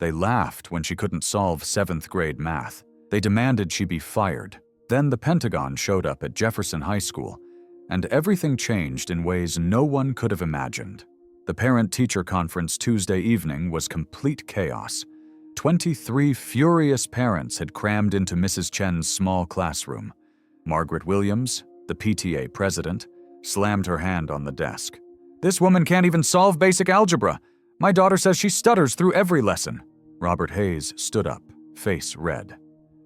They laughed when she couldn't solve 7th grade math. They demanded she be fired. Then the Pentagon showed up at Jefferson High School, and everything changed in ways no one could have imagined. The parent-teacher conference Tuesday evening was complete chaos. 23 furious parents had crammed into Mrs. Chen's small classroom. Margaret Williams, the PTA president, slammed her hand on the desk. "This woman can't even solve basic algebra. My daughter says she stutters through every lesson." Robert Hayes stood up, face red.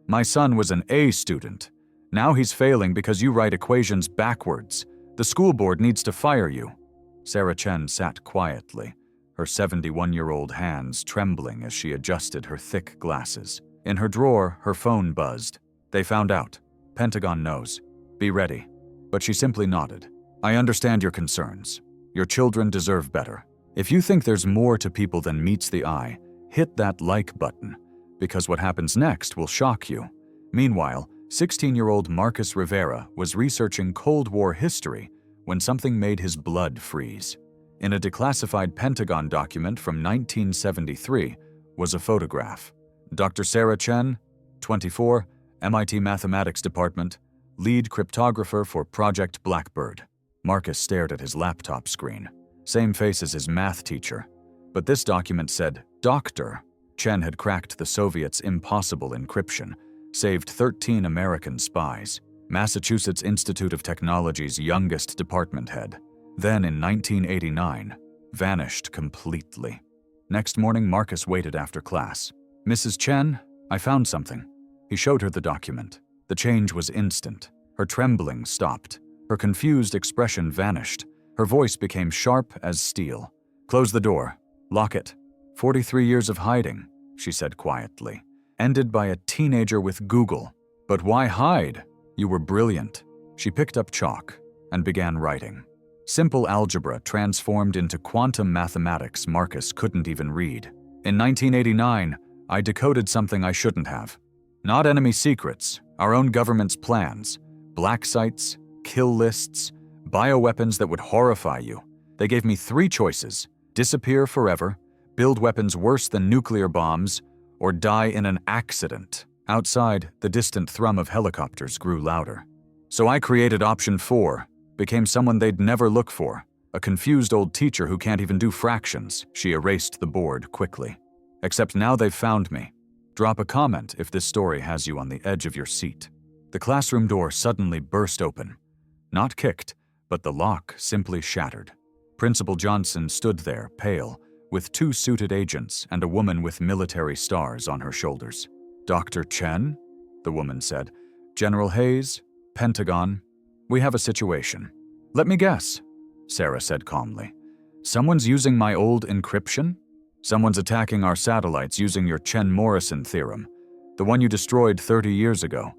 "My son was an A student. Now he's failing because you write equations backwards. The school board needs to fire you." Sarah Chen sat quietly, her 71-year-old hands trembling as she adjusted her thick glasses. In her drawer, her phone buzzed. "They found out. Pentagon knows. Be ready." But she simply nodded. "I understand your concerns. Your children deserve better. If you think there's more to people than meets the eye, hit that like button, because what happens next will shock you." Meanwhile, 16-year-old Marcus Rivera was researching Cold War history when something made his blood freeze. In a declassified Pentagon document from 1973 was a photograph. Dr. Sarah Chen, 24, MIT Mathematics Department, lead cryptographer for Project Blackbird. Marcus stared at his laptop screen. Same face as his math teacher. But this document said, "Dr." Chen had cracked the Soviets' impossible encryption, saved 13 American spies. Massachusetts Institute of Technology's youngest department head. Then in 1989, vanished completely. Next morning, Marcus waited after class. "Mrs. Chen, I found something." He showed her the document. The change was instant. Her trembling stopped. Her confused expression vanished. Her voice became sharp as steel. "Close the door. Lock it." 43 years of hiding, she said quietly. Ended by a teenager with Google. "But why hide? You were brilliant." She picked up chalk and began writing. Simple algebra transformed into quantum mathematics Marcus couldn't even read. "In 1989, I decoded something I shouldn't have. Not enemy secrets, our own government's plans. Black sites, kill lists, bioweapons that would horrify you. They gave me 3 choices: disappear forever, build weapons worse than nuclear bombs, or die in an accident." Outside, the distant thrum of helicopters grew louder. "So I created option 4, became someone they'd never look for, a confused old teacher who can't even do fractions." She erased the board quickly. "Except now they've found me. Drop a comment if this story has you on the edge of your seat." The classroom door suddenly burst open. Not kicked, but the lock simply shattered. Principal Johnson stood there, pale, with 2 suited agents and a woman with military stars on her shoulders. "Dr. Chen?" the woman said. "General Hayes, Pentagon. We have a situation." "Let me guess," Sarah said calmly. "Someone's using my old encryption? Someone's attacking our satellites using your Chen-Morrison theorem, the one you destroyed 30 years ago.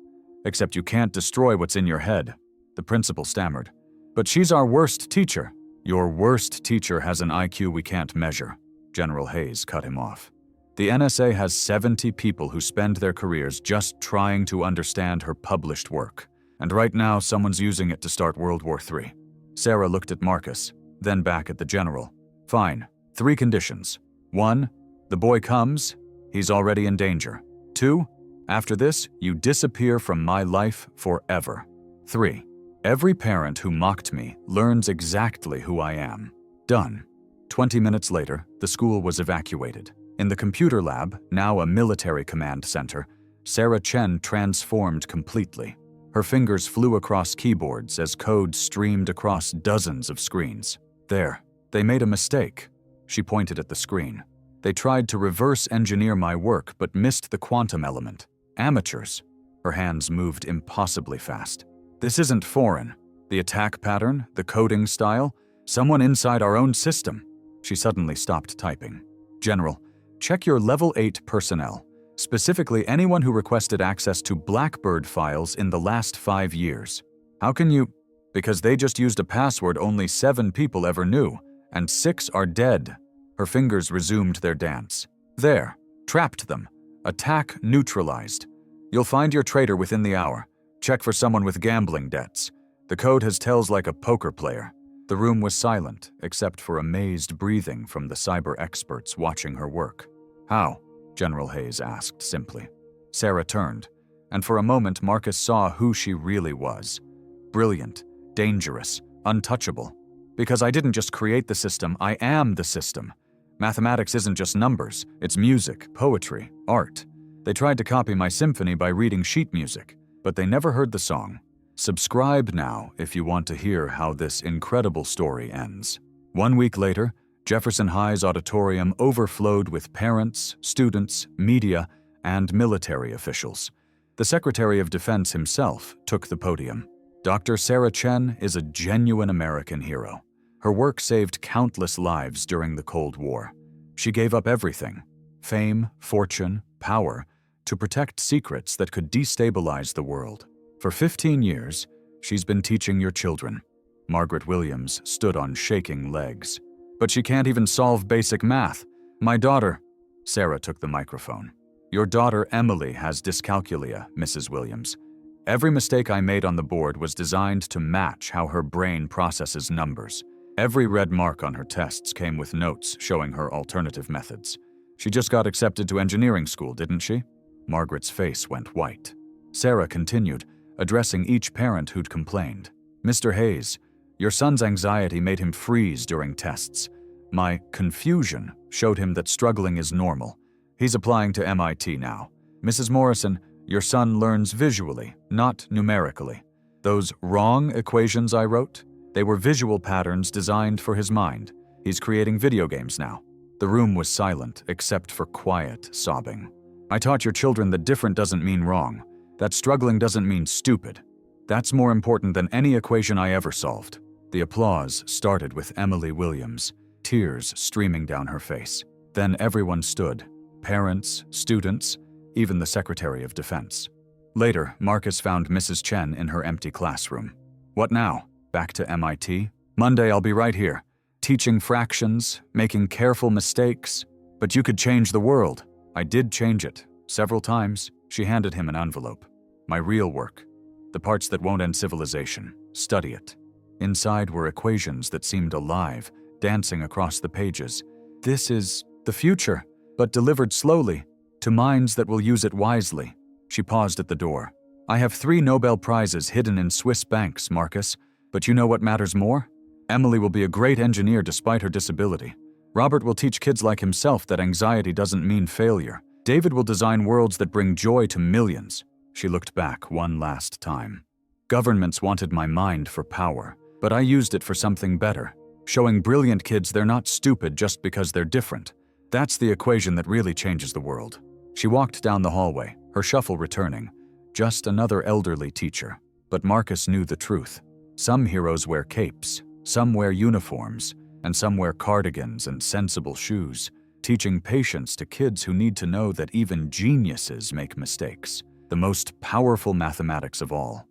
Except you can't destroy what's in your head." The principal stammered. "But she's our worst teacher." "Your worst teacher has an IQ we can't measure," General Hayes cut him off. "The NSA has 70 people who spend their careers just trying to understand her published work. And right now, someone's using it to start World War III. Sarah looked at Marcus, then back at the general. "Fine. 3 conditions. 1, the boy comes. He's already in danger. 2, after this, you disappear from my life forever. 3, every parent who mocked me learns exactly who I am." Done. 20 minutes later, the school was evacuated. In the computer lab, now a military command center, Sarah Chen transformed completely. Her fingers flew across keyboards as code streamed across dozens of screens. "There, they made a mistake." She pointed at the screen. "They tried to reverse engineer my work but missed the quantum element. Amateurs." Her hands moved impossibly fast. "This isn't foreign. The attack pattern, the coding style, someone inside our own system." She suddenly stopped typing. "General, check your Level 8 personnel, specifically anyone who requested access to Blackbird files in the last 5 years. How can you? Because they just used a password only 7 people ever knew, and 6 are dead." Her fingers resumed their dance. "There, trapped them. Attack neutralized. You'll find your traitor within the hour. Check for someone with gambling debts. The code has tells like a poker player." The room was silent, except for amazed breathing from the cyber experts watching her work. "How?" General Hayes asked simply. Sarah turned, and for a moment Marcus saw who she really was. Brilliant, dangerous, untouchable. Because I didn't just create the system, I am the system. Mathematics isn't just numbers, it's music, poetry, art. They tried to copy my symphony by reading sheet music, but they never heard the song. Subscribe now if you want to hear how this incredible story ends. 1 week later, Jefferson High's auditorium overflowed with parents, students, media, and military officials. The Secretary of Defense himself took the podium. Dr. Sarah Chen is a genuine American hero. Her work saved countless lives during the Cold War. She gave up everything, fame, fortune, power, to protect secrets that could destabilize the world. For 15 years, she's been teaching your children. Margaret Williams stood on shaking legs. But she can't even solve basic math. My daughter, Sarah took the microphone. Your daughter Emily has dyscalculia, Mrs. Williams. Every mistake I made on the board was designed to match how her brain processes numbers. Every red mark on her tests came with notes showing her alternative methods. She just got accepted to engineering school, didn't she? Margaret's face went white. Sarah continued, addressing each parent who'd complained. Mr. Hayes, your son's anxiety made him freeze during tests. My confusion showed him that struggling is normal. He's applying to MIT now. Mrs. Morrison, your son learns visually, not numerically. Those wrong equations I wrote, they were visual patterns designed for his mind. He's creating video games now. The room was silent, except for quiet sobbing. I taught your children that different doesn't mean wrong, that struggling doesn't mean stupid. That's more important than any equation I ever solved. The applause started with Emily Williams, tears streaming down her face. Then everyone stood, parents, students, even the Secretary of Defense. Later, Marcus found Mrs. Chen in her empty classroom. What now? Back to MIT? Monday I'll be right here, teaching fractions, making careful mistakes. But you could change the world. I did change it, several times. She handed him an envelope. My real work. The parts that won't end civilization. Study it. Inside were equations that seemed alive, dancing across the pages. This is the future, but delivered slowly, to minds that will use it wisely. She paused at the door. I have 3 Nobel Prizes hidden in Swiss banks, Marcus. But you know what matters more? Emily will be a great engineer despite her disability. Robert will teach kids like himself that anxiety doesn't mean failure. David will design worlds that bring joy to millions. She looked back one last time. Governments wanted my mind for power, but I used it for something better, showing brilliant kids they're not stupid just because they're different. That's the equation that really changes the world. She walked down the hallway, her shuffle returning. Just another elderly teacher. But Marcus knew the truth. Some heroes wear capes, some wear uniforms, and some wear cardigans and sensible shoes, teaching patience to kids who need to know that even geniuses make mistakes. The most powerful mathematics of all.